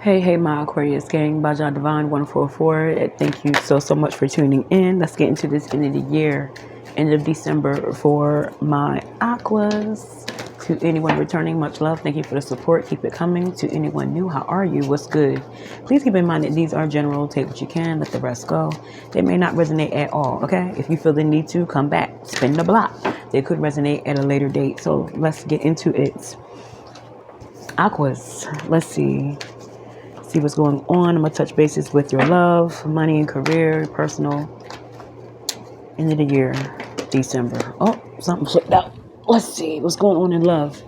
Hey, my Aquarius gang, Baja Divine 144. Thank you so much for tuning in. Let's get into this end of the year, end of December for my Aquas. To anyone returning, much love. Thank you for the support. Keep it coming. To anyone new, how are you? What's good? Please keep in mind that these are general. Take what you can, let the rest go. They may not resonate at all, okay? If you feel the need to, come back, spin the block. They could resonate at a later date. So let's get into it. Aquas, let's see what's going on. I'm gonna touch bases with your love, money and career, personal. End of the year, December. Oh, something flipped out. Let's see what's going on in love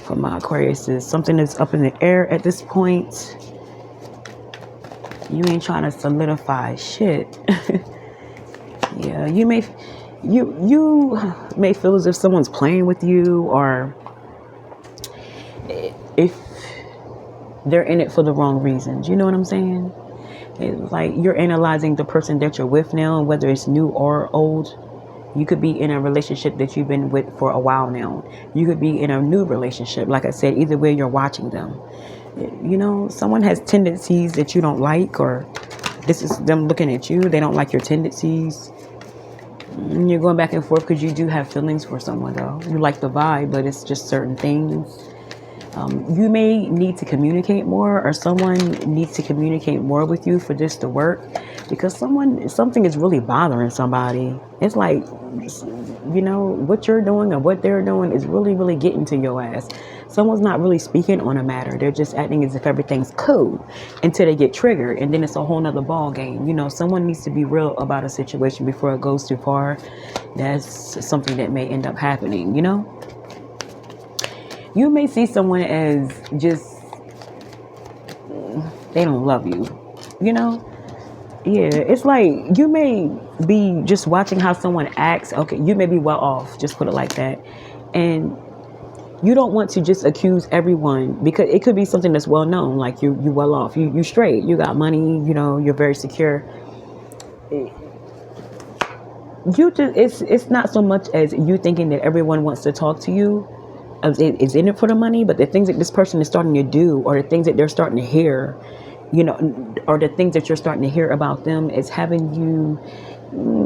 for my Aquarius. Is something that's up in the air at this point. You ain't trying to solidify shit. Yeah, you may feel as if someone's playing with you, or if they're in it for the wrong reasons. You know what I'm saying? It's like you're analyzing the person that you're with now, whether it's new or old. You could be in a relationship that you've been with for a while now. You could be in a new relationship. Like I said, either way, you're watching them. You know, someone has tendencies that you don't like, or this is them looking at you. They don't like your tendencies. And you're going back and forth because you do have feelings for someone, though. You like the vibe, but it's just certain things. You may need to communicate more, or someone needs to communicate more with you for this to work, because something is really bothering somebody. It's like, you know, what you're doing or what they're doing is really, really getting to your ass. Someone's not really speaking on a matter. They're just acting as if everything's cool until they get triggered, and then it's a whole nother ball game. You know, someone needs to be real about a situation before it goes too far. That's something that may end up happening, you know? You may see someone as just, they don't love you, you know? Yeah, it's like you may be just watching how someone acts. Okay, you may be well off, just put it like that. And you don't want to just accuse everyone, because it could be something that's well known, like you well off, you straight, you got money, you know, you're very secure. It's not so much as you thinking that everyone wants to talk to you, is in it for the money, but the things that this person is starting to do, or the things that they're starting to hear, you know, or the things that you're starting to hear about them, is having you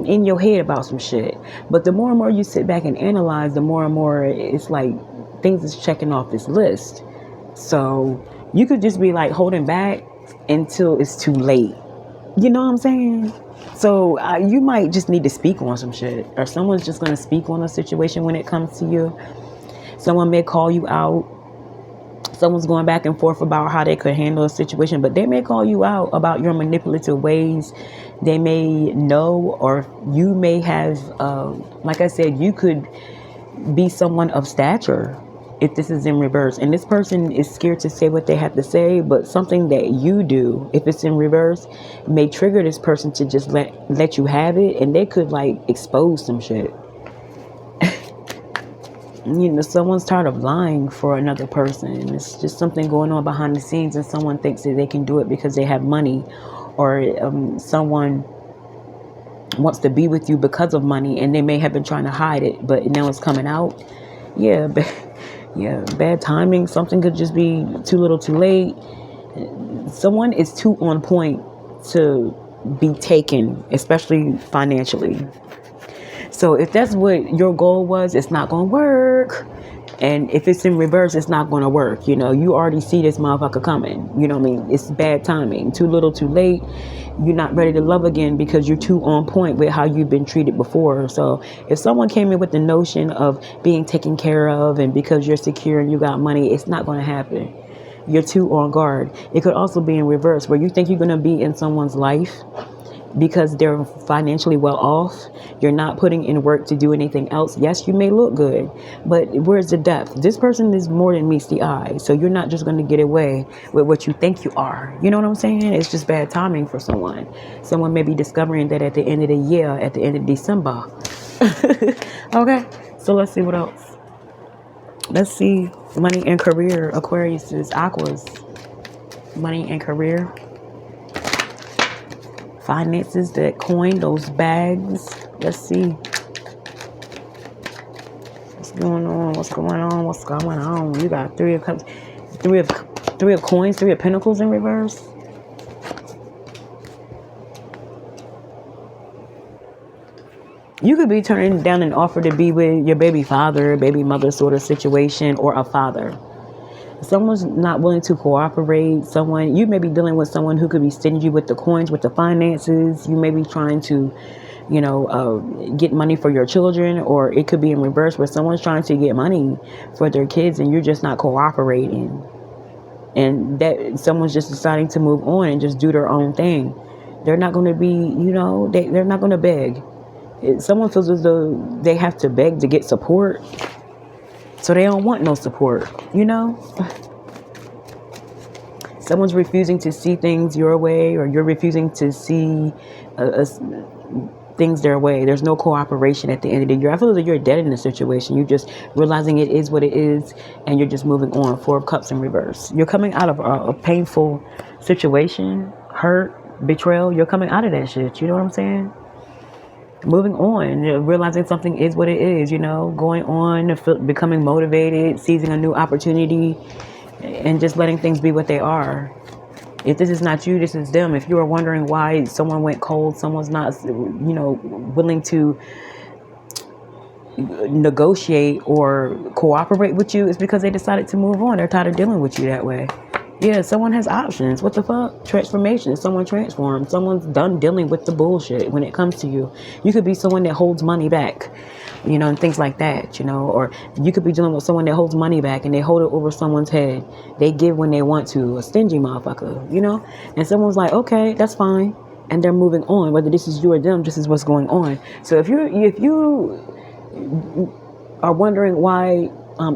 in your head about some shit. But the more and more you sit back and analyze, the more and more it's like things is checking off this list. So you could just be like holding back until it's too late. You know what I'm saying? So you might just need to speak on some shit, or someone's just going to speak on a situation when it comes to you. Someone may call you out. Someone's going back and forth about how they could handle a situation, but they may call you out about your manipulative ways. They may know, or you may have, like I said, you could be someone of stature if this is in reverse. And this person is scared to say what they have to say, but something that you do, if it's in reverse, may trigger this person to just let you have it, and they could like expose some shit. You know, someone's tired of lying for another person. It's just something going on behind the scenes, and someone thinks that they can do it because they have money, or someone wants to be with you because of money, and they may have been trying to hide it, but now it's coming out. Yeah, bad timing. Something could just be too little too late. Someone is too on point to be taken, especially financially. So if that's what your goal was, it's not going to work. And if it's in reverse, it's not going to work. You know, you already see this motherfucker coming. You know what I mean? It's bad timing. Too little, too late. You're not ready to love again because you're too on point with how you've been treated before. So if someone came in with the notion of being taken care of, and because you're secure and you got money, it's not going to happen. You're too on guard. It could also be in reverse, where you think you're going to be in someone's life because they're financially well off. You're not putting in work to do anything else. Yes, you may look good, but where's the depth? This person is more than meets the eye. So you're not just going to get away with what you think you are. You know what I'm saying? It's just bad timing for someone. Someone may be discovering that at the end of the year, at the end of December. Okay, so let's see what else. Let's see money and career. Aquarius is Aquas. Money and career. Finances, that coin, those bags. Let's see what's going on. You got three of cups, Three of Coins, Three of Pentacles in reverse. You could be turning down an offer to be with your baby father, baby mother sort of situation, or a father. Someone's not willing to cooperate. You may be dealing with someone who could be stingy with the coins, with the finances. You may be trying to, get money for your children, or it could be in reverse where someone's trying to get money for their kids and you're just not cooperating. And that someone's just deciding to move on and just do their own thing. They're not going to be, they're not going to beg. Someone feels as though they have to beg to get support, so they don't want no support, Someone's refusing to see things your way, or you're refusing to see things their way. There's no cooperation at the end of the year. I feel like you're dead in the situation. You're just realizing it is what it is, and you're just moving on. Four of Cups in reverse. You're coming out of a painful situation, hurt, betrayal. You're coming out of that shit. You know what I'm saying? Moving on, realizing something is what it is, going on, becoming motivated, seizing a new opportunity, and just letting things be what they are. If this is not you, this is them. If you are wondering why someone went cold, someone's not, willing to negotiate or cooperate with you, it's because they decided to move on. They're tired of dealing with you that way. Yeah, someone has options. What the fuck? Transformation. Someone transformed. Someone's done dealing with the bullshit when it comes to you. You could be someone that holds money back, and things like that, or you could be dealing with someone that holds money back and they hold it over someone's head. They give when they want to, a stingy motherfucker, and someone's like, okay, that's fine. And they're moving on. Whether this is you or them, this is what's going on. So if you are wondering why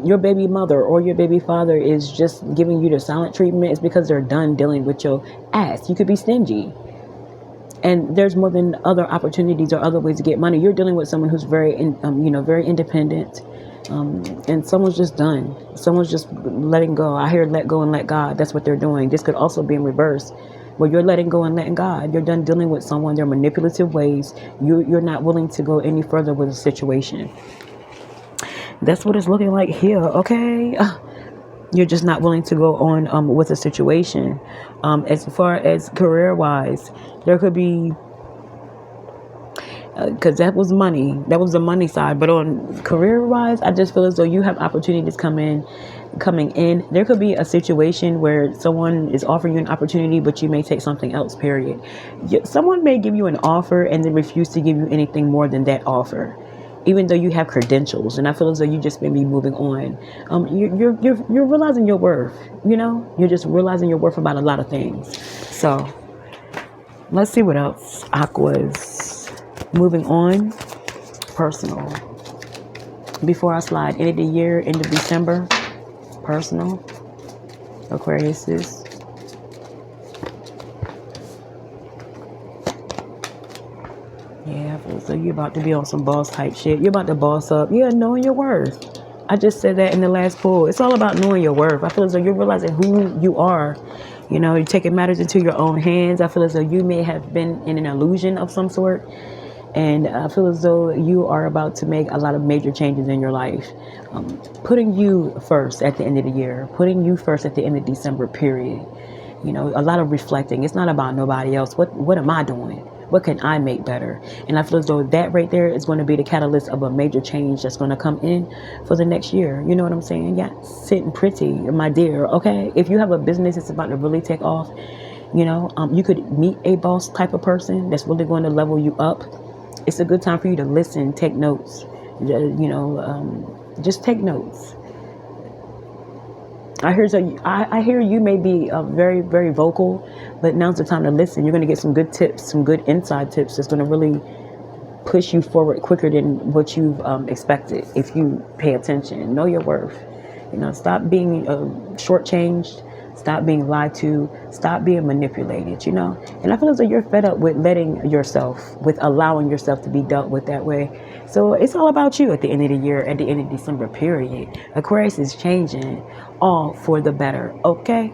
your baby mother or your baby father is just giving you the silent treatment, it's because they're done dealing with your ass. You could be stingy, and there's more than other opportunities or other ways to get money. You're dealing with someone who's very very independent, and someone's just done. Someone's just letting go. I hear let go and let God. That's what they're doing. This could also be in reverse, where you're letting go and letting God. You're done dealing with someone, their manipulative ways. You're not willing to go any further with a situation. That's what it's looking like here, okay? You're just not willing to go on with a situation. As far as career-wise, there could be, because that was money. That was the money side. But on career-wise, I just feel as though you have opportunities coming in. There could be a situation where someone is offering you an opportunity, but you may take something else, period. Someone may give you an offer and then refuse to give you anything more than that offer, even though you have credentials. And I feel as though you just may be moving on. You're realizing your worth, you're just realizing your worth about a lot of things. So let's see what else. Aquas. Moving on. Personal. Before I slide, end of the year, end of December. Personal. Aquariuses. Yeah, so you're about to be on some boss type shit. You're about to boss up. Yeah, knowing your worth. I just said that in the last pull. It's all about knowing your worth. I feel as though you're realizing who you are. You're taking matters into your own hands. I feel as though you may have been in an illusion of some sort. And I feel as though you are about to make a lot of major changes in your life. Putting you first at the end of the year. Putting you first at the end of December, period. A lot of reflecting. It's not about nobody else. What am I doing? What can I make better? And I feel as though that right there is going to be the catalyst of a major change that's going to come in for the next year. You know what I'm saying? Yeah, sitting pretty, my dear. Okay, if you have a business that's about to really take off, you could meet a boss type of person that's really going to level you up. It's a good time for you to listen, take notes. Just take notes. I hear you may be very, very vocal, but now's the time to listen. You're going to get some good tips, some good inside tips that's going to really push you forward quicker than what you've expected if you pay attention. Know your worth. Stop being shortchanged. Stop being lied to. Stop being manipulated, And I feel as though you're fed up with with allowing yourself to be dealt with that way. So it's all about you at the end of the year, at the end of December, period. Aquarius is changing all for the better, okay?